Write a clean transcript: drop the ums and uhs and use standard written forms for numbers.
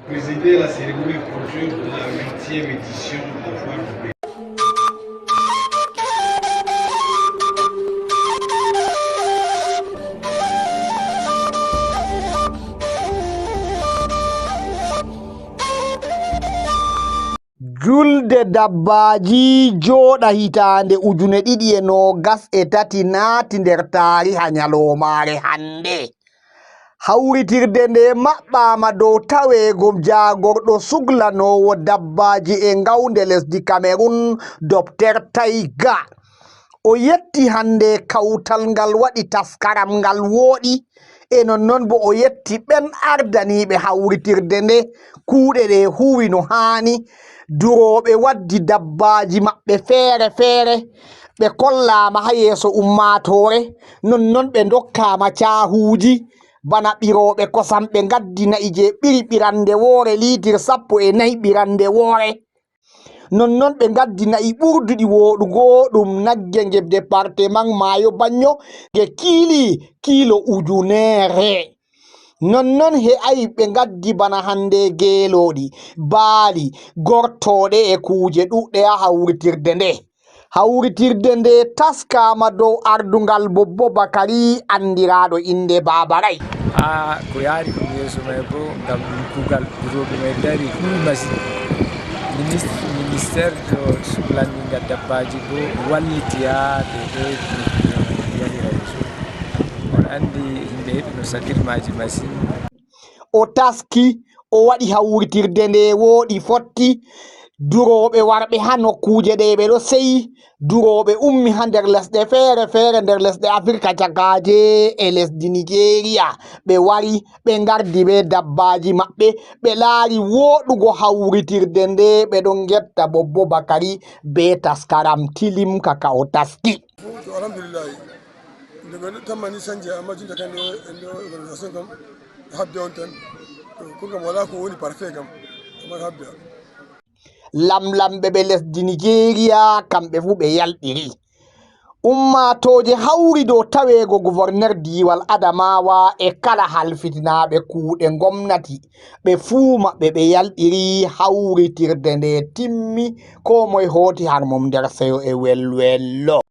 présider la cérémonie de clôture de la 8e édition de la Foire du Bénin. Julde dabbaji joɗa hitande ujune ɗiɗi e nogas e tati naati nder tariha nyalomare hande. Hawritirde nde maɓɓama dow taweego jagorɗo suglanowo dabbaji e ngaunde lesdi Cameroon Dr. Taiga. O yetti hande kawtal ngal waɗi taskaram ngal wooɗi e nonnon bo o yetti ɓen ardaniɓe hawritirde nde kuuɗe ɗe huwi no haani. Duroɓe waddi dabbaji maɓɓe feere feere ɓe kollama ha yeeso ummatore, nonnon ɓe dokkama cahuji bana ɓiroɓe kosam ɓe gaddi na'i je ɓiri ɓirande woore litre 14 ɓirande woore. Nonnon ɓe gaddi na'i ɓurduɗi woɗugo ɗum nagge nge département Mayo Bagno ge kiili kilo ujunere. Nonnon he'ai ɓe gaddi bana hande geeloɗi, baali, gortoɗe e kuje ɗuɗɗe ha hawritirde nde. Hawritirde nde taskama dow ardungal Bobbo Bakari andiraɗo inde Babaray. Ko yaari ɗum yeeso may bo ngam kugal duroɓe may dari huwi masine. Ministére to suglandingal dabbaji bo walliti ha ɓe yahira yeeso. On andi himɓe heɓi no sakirmaji masine. O taski o waɗi hawritirde nde woɗi fotti. Duroɓe warɓe ha nokkuje ɗe ɓe ɗo seyi. Duroɓe ummi ha nder lesɗe feere feere nder lesɗe Afrika cakaje e lesdi Nigeria. Ɓe wari ɓe gardi be dabbaji maɓɓe, ɓe laari woɗugo hawritirde nde. Ɓe ɗon getta Bobbo Bakari be taskaram tilim kaka o taski. Alhamdulillah, daga tamani sanje amma junta kan endo organisation kam habde on tan ko kam wala ko woni parfait kam amma habde. Lamlamɓe ɓe lesdi Nigeria kamɓe fu ɓe yalɗiri. Ummatoje hawri dow taweego gouverneur diwal Adamawa e kala halfitinaɓe kuuɗe gomnati ɓe fuu maɓɓe ɓe yalɗiri. Hawritirde nde timmi, ko moye hoti har mum nder seyo e welwello.